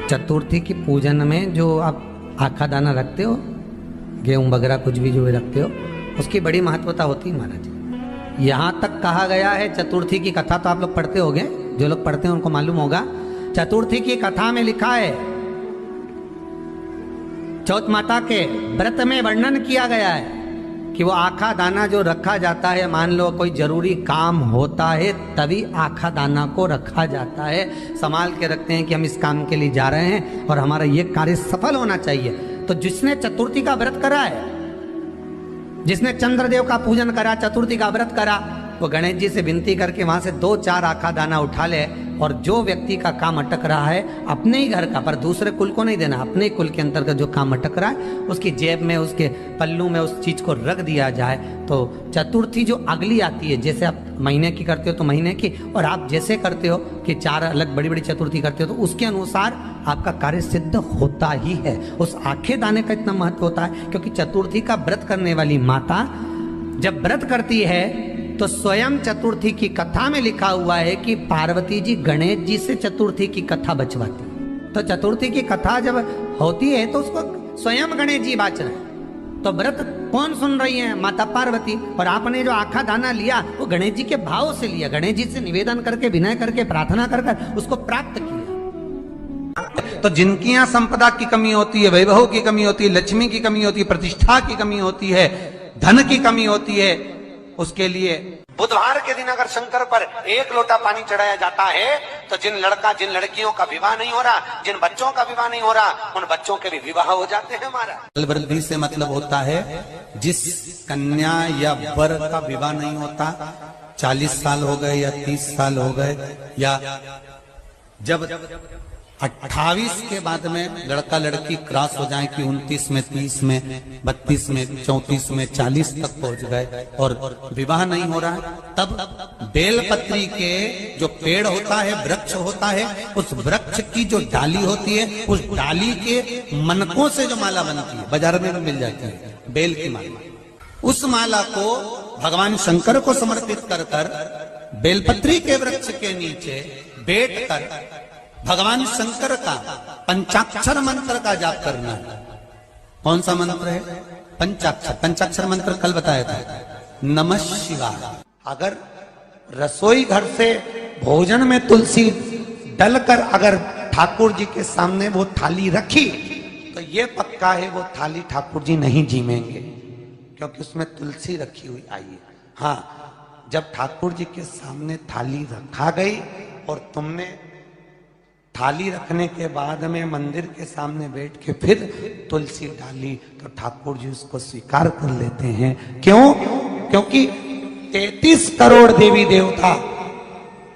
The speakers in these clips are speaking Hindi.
चतुर्थी की पूजन में जो आप आखा दाना रखते हो, गेहूं वगैरह कुछ भी जो भी रखते हो, उसकी बड़ी महत्वता होती है महाराज। यहाँ तक कहा गया है, चतुर्थी की कथा तो आप लोग पढ़ते होंगे, जो लोग पढ़ते हैं उनको मालूम होगा। चतुर्थी की कथा में लिखा है, चौथ माता के व्रत में वर्णन किया गया है कि वो आखा दाना जो रखा जाता है, मान लो कोई जरूरी काम होता है तभी आखा दाना को रखा जाता है, संभाल के रखते हैं कि हम इस काम के लिए जा रहे हैं और हमारा ये कार्य सफल होना चाहिए। तो जिसने चतुर्थी का व्रत करा है, जिसने चंद्रदेव का पूजन करा, चतुर्थी का व्रत करा, वो गणेश जी से विनती करके वहां से 2-4 आखा दाना उठा ले, और जो व्यक्ति का काम अटक रहा है अपने ही घर का, पर दूसरे कुल को नहीं देना, अपने ही कुल के अंतर्गत जो काम अटक रहा है उसकी जेब में, उसके पल्लू में उस चीज को रख दिया जाए। तो चतुर्थी जो अगली आती है, जैसे आप महीने की करते हो तो महीने की, और आप जैसे करते हो कि 4 अलग बड़ी बड़ी चतुर्थी करते हो तो उसके अनुसार आपका कार्य सिद्ध होता ही है। उस आखे दाने का इतना महत्व होता है क्योंकि चतुर्थी का व्रत करने वाली माता जब व्रत करती है तो स्वयं चतुर्थी की कथा में लिखा हुआ है कि पार्वती जी गणेश जी से चतुर्थी की कथा बचवाती। तो चतुर्थी की कथा जब होती है तो उसको स्वयं गणेश जी बाच रहे हैं। तो व्रत कौन सुन रही है? माता पार्वती। और आपने जो आखा दाना लिया वो गणेश जी के भाव से लिया, गणेश जी से निवेदन करके, विनय करके, प्रार्थना कर उसको प्राप्त किया। तो जिनकी यहाँ संपदा की कमी होती है, वैभव की कमी होती है, लक्ष्मी की कमी होती है, प्रतिष्ठा की कमी होती है, धन की कमी होती है, उसके लिए बुधवार के दिन अगर शंकर पर 1 लोटा पानी चढ़ाया जाता है तो जिन लड़कियों का विवाह नहीं हो रहा, जिन बच्चों का विवाह नहीं हो रहा, उन बच्चों के भी विवाह हो जाते हैं। हमारा वृद्धि से मतलब होता है जिस कन्या या वर का विवाह नहीं होता, 40 साल हो गए या 30 साल हो गए, या जब 28 के बाद में लड़का लड़की क्रॉस हो जाए कि 29 में, 30 में, 32 में, 34 में, 40 तक पहुंच गए और विवाह नहीं हो रहा है, तब बेलपत्री के जो पेड़ होता है, वृक्ष होता है, उस वृक्ष की जो डाली होती है, उस डाली के मनकों से जो माला बनती है, बाजार में भी मिल जाती है बेल की माला, उस माला को भगवान शंकर को समर्पित कर कर बेलपत्री के वृक्ष के नीचे बैठ कर भगवान शंकर का पंचाक्षर मंत्र का जाप करना है। कौन सा मंत्र है? पंचाक्षर। पंचाक्षर मंत्र कल बताया था, नमः शिवाय। अगर रसोई घर से भोजन में तुलसी डलकर अगर ठाकुर जी के सामने वो थाली रखी तो ये पक्का है वो थाली ठाकुर जी नहीं जीमेंगे, क्योंकि उसमें तुलसी रखी हुई आई है। हाँ, जब ठाकुर जी के सामने थाली रखा गई और तुमने थाली रखने के बाद में मंदिर के सामने बैठ के फिर तुलसी डाली तो ठाकुर जी उसको स्वीकार कर लेते हैं। क्यों? क्योंकि 33 करोड़ देवी देवता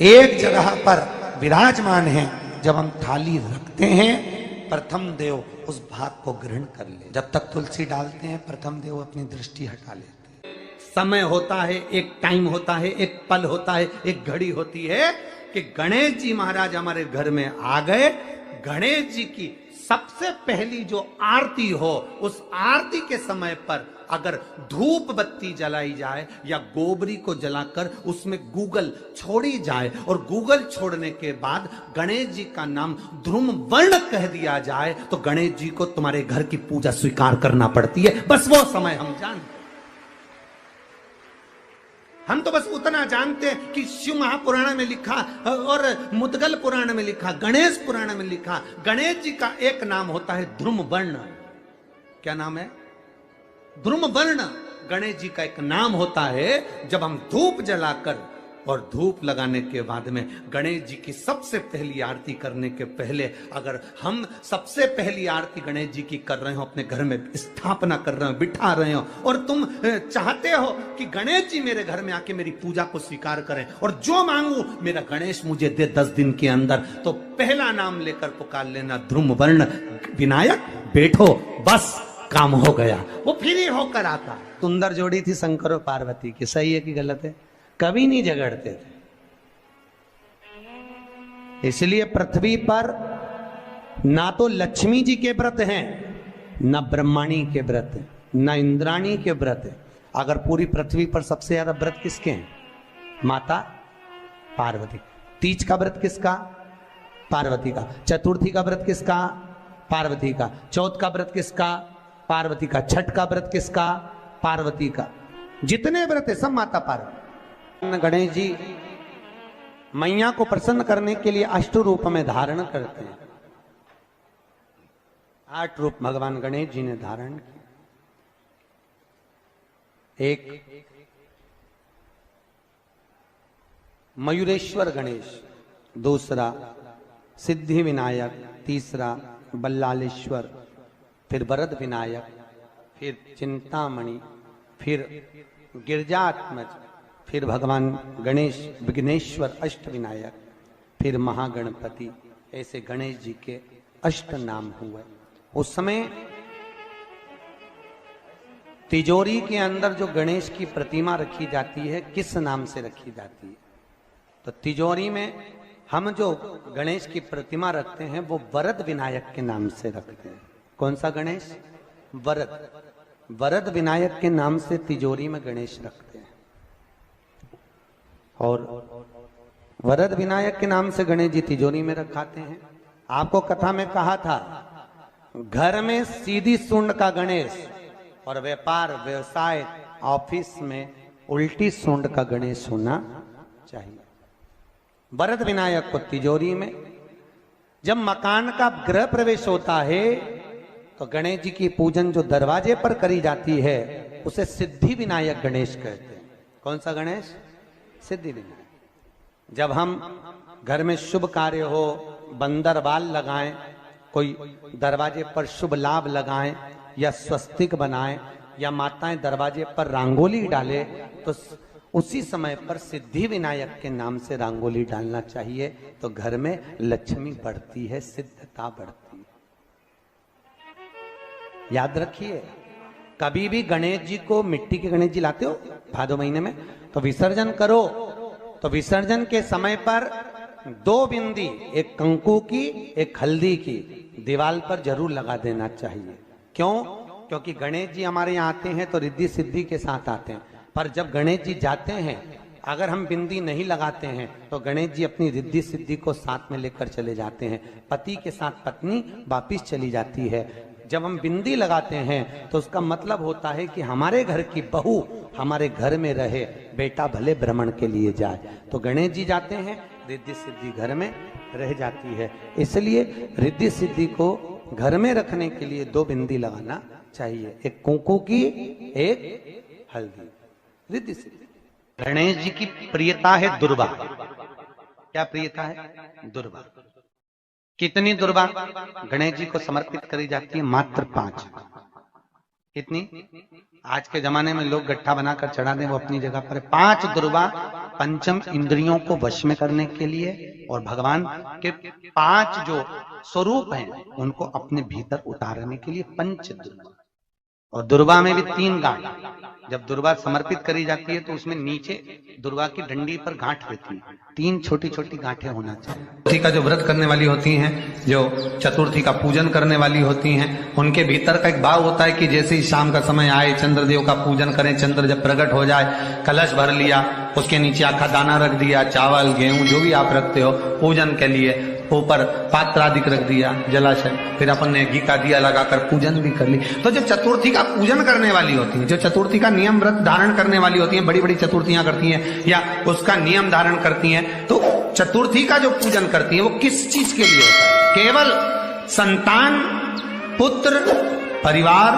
एक जगह पर विराजमान हैं। जब हम थाली रखते हैं, प्रथम देव उस भाग को ग्रहण कर ले। जब तक तुलसी डालते हैं, प्रथम देव अपनी दृष्टि हटा लेते हैं। समय होता है, एक टाइम होता है, एक पल होता है, एक घड़ी होती है कि गणेश जी महाराज हमारे घर में आ गए। गणेश जी की सबसे पहली जो आरती हो, उस आरती के समय पर अगर धूप बत्ती जलाई जाए या गोबरी को जलाकर उसमें गूगल छोड़ी जाए और गूगल छोड़ने के बाद गणेश जी का नाम ध्रुम वर्ण कह दिया जाए तो गणेश जी को तुम्हारे घर की पूजा स्वीकार करना पड़ती है। बस वो समय हम जानते, हम तो बस उतना जानते हैं कि शिव महापुराण में लिखा और मुद्गल पुराण में लिखा, गणेश पुराण में लिखा, गणेश जी का एक नाम होता है ध्रुम वर्ण। क्या नाम है? ध्रुम वर्ण गणेश जी का एक नाम होता है। जब हम धूप जलाकर और धूप लगाने के बाद में गणेश जी की सबसे पहली आरती करने के पहले अगर हम सबसे पहली आरती गणेश जी की कर रहे हो, अपने घर में स्थापना कर रहे हो, बिठा रहे हो, और तुम चाहते हो कि गणेश जी मेरे घर में आके मेरी पूजा को स्वीकार करें और जो मांगू मेरा गणेश मुझे दे 10 दिन के अंदर, तो पहला नाम लेकर पुकार लेना ध्रुम वर्ण विनायक, बैठो, बस काम हो गया। वो फिर ही होकर आता। सुंदर जोड़ी थी शंकर और पार्वती की, सही है कि गलत है? कभी नहीं झगड़ते थे। इसलिए पृथ्वी पर ना तो लक्ष्मी जी के व्रत हैं, ना ब्रह्माणी के व्रत हैं, ना इंद्राणी के व्रत हैं। अगर पूरी पृथ्वी पर सबसे ज्यादा व्रत किसके हैं? माता पार्वती। तीज का व्रत किसका? पार्वती का। चतुर्थी का व्रत किसका? पार्वती का। चौथ का व्रत किसका? पार्वती का। छठ का व्रत किसका? पार्वती का। जितने व्रत है सब माता पार्वती। गणेश जी मैया को प्रसन्न करने के लिए अष्ट रूप में धारण करते हैं। 8 रूप भगवान गणेश जी ने धारण किए। एक मयूरेश्वर गणेश, दूसरा सिद्धि विनायक, तीसरा बल्लालेश्वर, फिर वरद विनायक, फिर चिंतामणि, फिर गिरजात्मज, फिर भगवान गणेश विघ्नेश्वर अष्ट विनायक, फिर महागणपति। ऐसे गणेश जी के अष्ट नाम हुए। उस समय तिजोरी के अंदर जो गणेश की प्रतिमा रखी जाती है किस नाम से रखी जाती है? तो तिजोरी में हम जो गणेश की प्रतिमा रखते हैं वो वरद विनायक के नाम से रखते हैं। कौन सा गणेश? वरद। वरद विनायक के नाम से तिजोरी में गणेश रखते हैं। और वरद विनायक के नाम से गणेश जी तिजोरी में रखाते हैं। आपको कथा में कहा था, घर में सीधी सूंड का गणेश और व्यापार व्यवसाय ऑफिस में उल्टी सूंड का गणेश होना चाहिए। वरद विनायक को तिजोरी में। जब मकान का गृह प्रवेश होता है तो गणेश जी की पूजन जो दरवाजे पर करी जाती है उसे सिद्धि विनायक गणेश कहते हैं। कौन सा गणेश? सिद्धि विनायक। जब हम घर में शुभ कार्य हो, बंदर बाल लगाएं, कोई दरवाजे पर शुभ लाभ लगाएं या स्वस्तिक बनाएं या माताएं दरवाजे पर रंगोली डाले तो उसी समय पर सिद्धि विनायक के नाम से रंगोली डालना चाहिए। तो घर में लक्ष्मी बढ़ती है, सिद्धता बढ़ती है। याद रखिए, कभी भी गणेश जी को, मिट्टी के गणेश जी लाते हो भादो महीने में, तो विसर्जन करो तो विसर्जन के समय पर 2 बिंदी, एक कंकु की एक हल्दी की, दीवार पर जरूर लगा देना चाहिए। क्यों? क्योंकि गणेश जी हमारे यहाँ आते हैं तो रिद्धि सिद्धि के साथ आते हैं। पर जब गणेश जी जाते हैं, अगर हम बिंदी नहीं लगाते हैं तो गणेश जी अपनी रिद्धि सिद्धि को साथ में लेकर चले जाते हैं। पति के साथ पत्नी वापिस चली जाती है। जब हम बिंदी लगाते हैं तो उसका मतलब होता है कि हमारे घर की बहू हमारे घर में रहे, बेटा भले भ्रमण के लिए जाए। तो गणेश जी जाते हैं, रिद्धि सिद्धि घर में रह जाती है। इसलिए रिद्धि सिद्धि को घर में रखने के लिए 2 बिंदी लगाना चाहिए, एक कुंकू की, एक हल्दी। रिद्धि सिद्धि। गणेश जी की प्रियता है दुर्वा। क्या प्रियता है? दुर्वा। कितनी दुर्वा गणेश जी को समर्पित करी जाती है? मात्र 5। कितनी? आज के जमाने में लोग गट्ठा बनाकर चढ़ा दें, वो अपनी जगह पर। 5 दुर्वा पंचम इंद्रियों को वश में करने के लिए और भगवान के 5 जो स्वरूप हैं उनको अपने भीतर उतारने के लिए 5 दुर्वा। और दुर्वा में भी 3 गांठ। जब दुर्वा समर्पित करी जाती है तो उसमें नीचे दुर्वा की डंडी पर गांठ रहती है, 3 छोटी छोटी गांठें होना चाहिए। चतुर्थी का जो व्रत करने वाली होती हैं, जो चतुर्थी का पूजन करने वाली होती हैं, उनके भीतर का एक भाव होता है कि जैसे ही शाम का समय आए चंद्रदेव का पूजन करें। चंद्र जब प्रकट हो जाए, कलश भर लिया, उसके नीचे आखा दाना रख दिया, चावल गेहूं जो भी आप रखते हो पूजन के लिए, ऊपर पात्र आदि रख दिया, जलाशय, फिर अपन ने घी का दिया लगाकर पूजन भी कर ली। तो जो चतुर्थी का पूजन करने वाली होती है, जो चतुर्थी का नियम व्रत धारण करने वाली होती है, बड़ी बड़ी चतुर्थियां करती हैं या उसका नियम धारण करती हैं, तो चतुर्थी का जो पूजन करती है वो किस चीज के लिए होता है? केवल संतान, पुत्र, परिवार,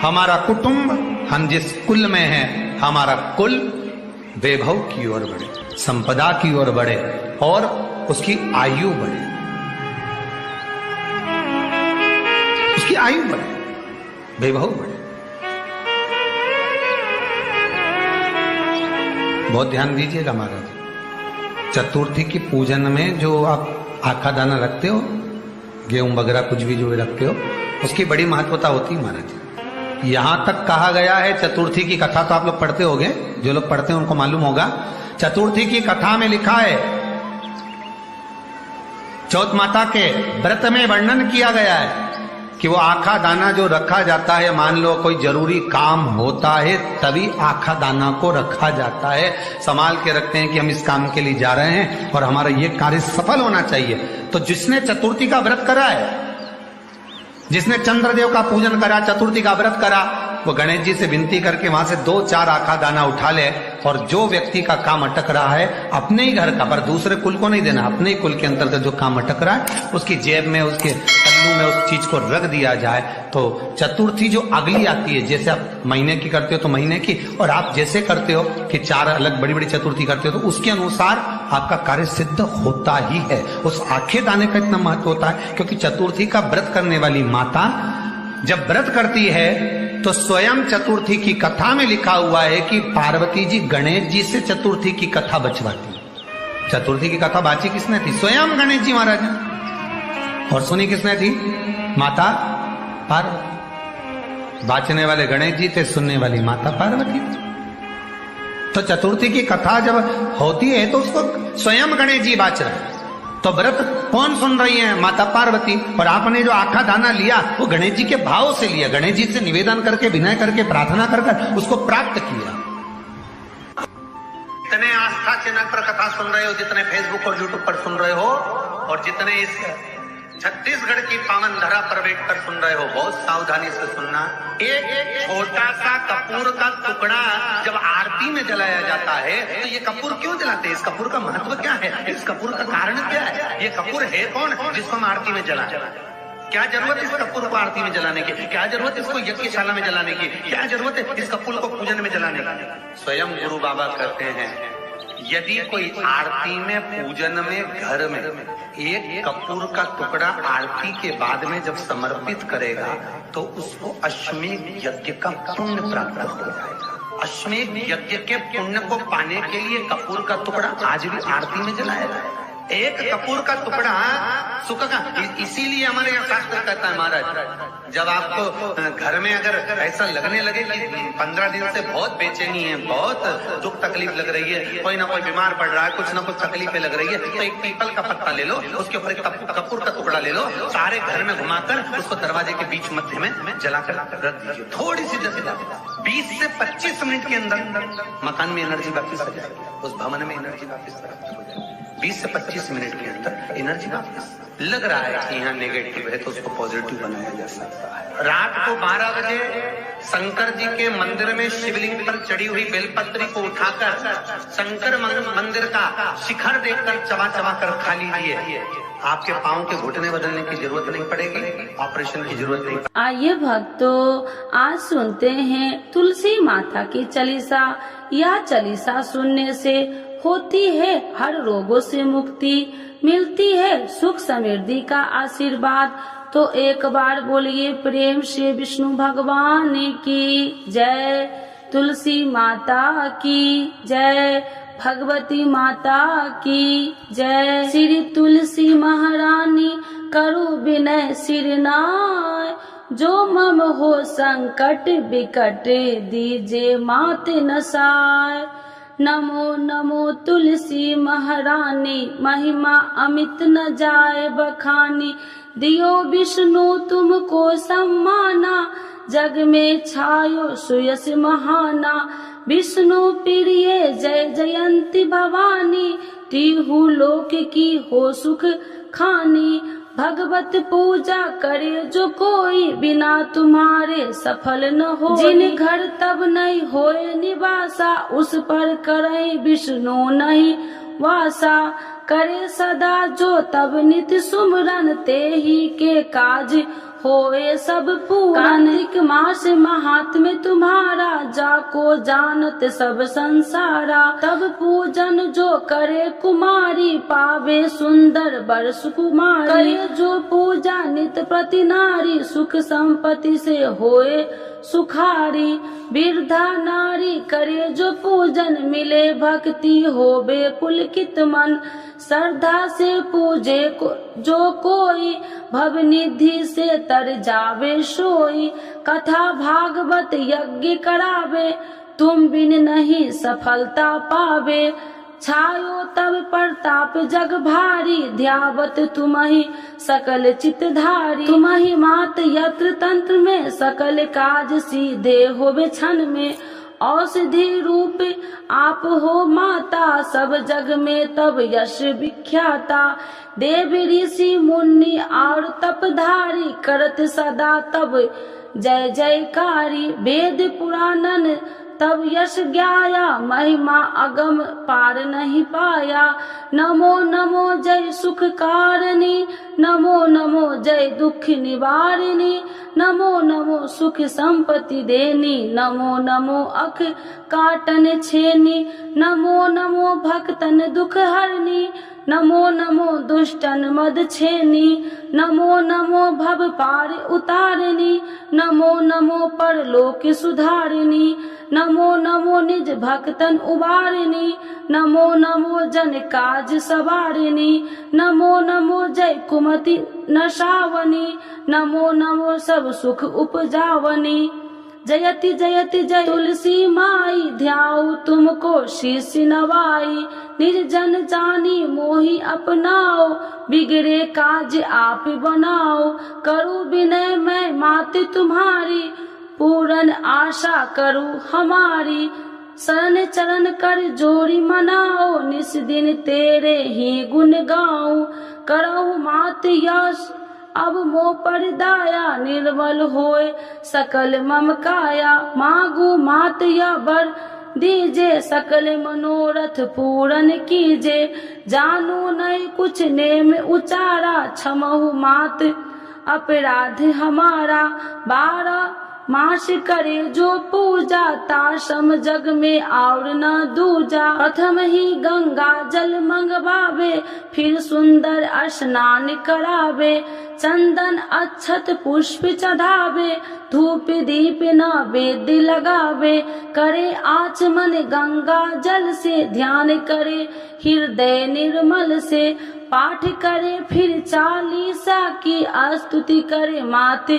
हमारा कुटुंब, हम जिस कुल में हैं, हमारा कुल वैभव की ओर बढ़े, संपदा की ओर बढ़े और उसकी आयु बढ़े, उसकी आयु बढ़े, वैभव बढ़े। बहुत ध्यान दीजिएगा महाराज। चतुर्थी की पूजन में जो आप आखा दाना रखते हो, गेहूं वगैरह कुछ भी जो रखते हो, उसकी बड़ी महत्वता होती है महाराज। यहां तक कहा गया है, चतुर्थी की कथा तो आप लोग पढ़ते होंगे, जो लोग पढ़ते हैं उनको मालूम होगा। चतुर्थी की कथा में लिखा है, चौथ माता के व्रत में वर्णन किया गया है कि वो आखा दाना जो रखा जाता है, मान लो कोई जरूरी काम होता है तभी आखा दाना को रखा जाता है, संभाल के रखते हैं कि हम इस काम के लिए जा रहे हैं और हमारा ये कार्य सफल होना चाहिए। तो जिसने चतुर्थी का व्रत करा है, जिसने चंद्रदेव का पूजन करा, चतुर्थी का व्रत करा, वो गणेश जी से विनती करके वहां से 2-4 आखा दाना उठा ले, और जो व्यक्ति का काम अटक रहा है अपने ही घर का, पर दूसरे कुल को नहीं देना, अपने ही कुल के अंतर्गत जो काम अटक रहा है उसकी जेब में, उसके तल्लू में उस चीज को रख दिया जाए, तो चतुर्थी जो अगली आती है, जैसे आप महीने की करते हो तो महीने की, और आप जैसे करते हो कि 4 अलग बड़ी बड़ी चतुर्थी करते हो, तो उसके अनुसार आपका कार्य सिद्ध होता ही है। उस आखे दाने का इतना महत्व होता है क्योंकि चतुर्थी का व्रत करने वाली माता जब व्रत करती है तो स्वयं चतुर्थी की कथा में लिखा हुआ है कि पार्वती जी गणेश जी से चतुर्थी की कथा बचवाती। चतुर्थी की कथा बाची किसने थी? स्वयं गणेश जी महाराज ने। और सुनी किसने थी? माता पार्वती। बाचने वाले गणेश जी थे, सुनने वाली माता पार्वती थी। तो चतुर्थी की कथा जब होती है तो उसको स्वयं गणेश जी बाच रहे हैं, तो व्रत कौन सुन रही है? माता पार्वती। और आपने जो आखा दाना लिया वो गणेश जी के भाव से लिया, गणेश जी से निवेदन करके, विनय करके, प्रार्थना कर उसको प्राप्त किया। जितने आस्था चैनल पर कथा सुन रहे हो, जितने फेसबुक और यूट्यूब पर सुन रहे हो, और जितने इस छत्तीसगढ़ की पावन धरा पर बैठकर सुन रहे हो, बहुत सावधानी से सुनना। एक छोटा सा कपूर का टुकड़ा जब आरती में जलाया जाता है तो ये कपूर क्यों जलाते हैं? इस कपूर का महत्व क्या है? इस कपूर का कारण क्या है? ये कपूर है कौन जिसको हम आरती में जलाते हैं? क्या जरूरत इस कपूर को आरती में जलाने की? क्या जरूरत इसको यज्ञशाला में जलाने की? क्या जरूरत है इस कपूर को पूजन में जलाने की? स्वयं गुरु बाबा कहते हैं यदि कोई आरती में, पूजन में, घर में एक कपूर का टुकड़ा आरती के बाद में जब समर्पित करेगा तो उसको अश्वमेध यज्ञ का पुण्य प्राप्त हो जाएगा। अश्वमेध यज्ञ के पुण्य को पाने के लिए कपूर का टुकड़ा आज भी आरती में जलाया जाए। एक कपूर का टुकड़ा सुख का, इसीलिए हमारे यहाँ शास्त्र कहता है महाराज, जब आपको घर में अगर ऐसा लगने लगे कि 15 दिन से बहुत बेचैनी है, बहुत दुख तकलीफ लग रही है, कोई ना कोई बीमार पड़ रहा है, कुछ ना कुछ तकलीफें लग रही है, तो एक पीपल का पत्ता ले लो, उसके ऊपर एक कपूर का टुकड़ा ले लो, सारे घर में घुमाकर उसको दरवाजे के बीच मध्य में जलाकर रख दीजिए। थोड़ी सी जला 20 से 25 मिनट के अंदर मकान में एनर्जी वापिस आ जाएगी, उस भवन में एनर्जी वापिस आ जाएगी। 20 से 25 मिनट के अंदर एनर्जी वापस। लग रहा है कि यहाँ नेगेटिव है तो उसको पॉजिटिव बनाया जा सकता है। रात को 12 बजे शंकर जी के मंदिर में शिवलिंग पर चढ़ी हुई बेलपत्री को उठाकर शंकर मंदिर का शिखर देखकर चबा चबा कर खा लीजिए। आपके पाँव के घुटने बदलने की जरूरत नहीं पड़ेगी, ऑपरेशन की जरूरत नहीं। आइए भक्तों, आज सुनते हैं तुलसी माता की चालीसा। यह चालीसा सुनने से होती है हर रोगों से मुक्ति, मिलती है सुख समृद्धि का आशीर्वाद। तो एक बार बोलिए प्रेम से विष्णु भगवान की जय, तुलसी माता की जय, भगवती माता की जय। श्री तुलसी महारानी करो विनय सिरनाय, जो मम हो संकट विकट दीजे मात नसाय। नमो नमो तुलसी महारानी, महिमा अमित न जाए बखानी। दियो विष्णु तुमको सम्माना, जग में छायो सुयस महाना। विष्णु प्रिय जय जयंती भवानी, तिहु लोक की हो सुख खानी। भगवत पूजा करे जो कोई, बिना तुम्हारे सफल न हो। जिन घर तब नहीं होए निवासा, उस पर करे विष्णु नहीं वासा। करे सदा जो तब नित सुमरन, ते ही के काज होए सब पूरन। कार्तिक मास महात्म्य तुम्हारा, जाको जानत सब संसारा। तब पूजन जो करे कुमारी, पावे सुंदर बर सुकुमारी। करे जो पूजा नित प्रति नारी, सुख संपत्ति से होए सुखारी। वृद्धा नारी करे जो पूजन, मिले भक्ति होवे पुलकित मन। श्रद्धा से पूजे जो कोई, भव निधि से तर जावे सोई। कथा भागवत यज्ञ करावे, तुम बिन नहीं सफलता पावे। छायो तब प्रताप जग भारी, ध्यावत तुम्हि सकल चितधारी। तुम्हि मात यत्र तंत्र में, सकल काज सीधे होवे क्षण में। औषधि रूप आप हो माता, सब जग में तब यश विख्याता। देव ऋषि मुनि और तपधारी, करत सदा तब जय जयकारी। वेद पुराणन तब यश ज्ञाया, महिमा अगम पार नहीं पाया। नमो नमो जय सुख कारिणी, नमो नमो जय दुख निवारिणी। नमो नमो सुख संपत्ति देनी, नमो नमो अख काटन छेनी। नमो नमो भक्तन दुख हरनी, नमो नमो दुष्टन मद छेनी। नमो नमो भव पार उतारिणी, नमो नमो परलोक सुधारिणी। नमो नमो निज भक्तन उबारिणी, नमो नमो जन काज सवारिणी। नमो नमो जय कुमति नशावनी, नमो नमो सब सुख उपजावनी। जयति जयति जय तुलसी माई, ध्याऊ तुमको शीश नवाई। निर्जन जानी मोहि अपनाओ, बिगड़े काज आप बनाओ। करूँ विनय मैं मात तुम्हारी, पूर्ण आशा करूँ हमारी। शरण चरण कर जोड़ी मनाओ, निस दिन तेरे ही गुण गाऊं। करहु मात यश अब मोह पर दाया, निर्मल होए सकल मम काया। मांगू मात या बर दीजे, सकल मनोरथ पूर्ण कीजे। जानू नहीं कुछ नेम उचारा, क्षमहु मात अपराध हमारा। 12 मास करे जो पूजा, ताशम जग में और न दूजा। प्रथम ही गंगा जल मंगवावे, फिर सुंदर स्नान करावे। चंदन अक्षत पुष्प चढ़ावे, धूप दीप नैवेद्य लगावे। करे आचमन गंगा जल से, ध्यान करे हृदय निर्मल से। पाठ करे फिर 40 की, स्तुति करे मात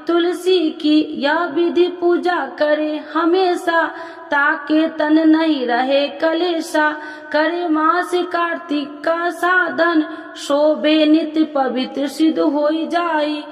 तुलसी की। यह विधि पूजा करे हमेशा, ताके तन नहीं रहे कलेशा। करे मास कार्तिक का साधन, शोभे नित्य पवित्र सिद्ध होई जाई।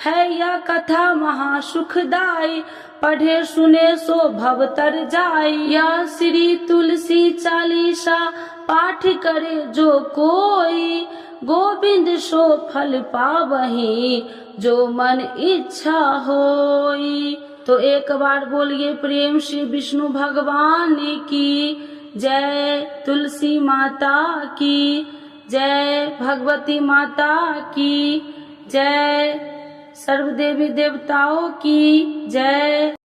है यह कथा महा सुखदाई, पढ़े सुने सो भव तर जाई। यह श्री तुलसी चालीसा, पाठ करे जो कोई। गोविंद सो फल पावही, जो मन इच्छा होई। तो एक बार बोलिए प्रेम से विष्णु भगवान की जय, तुलसी माता की जय, भगवती माता की जय, सर्व देवी देवताओं की जय।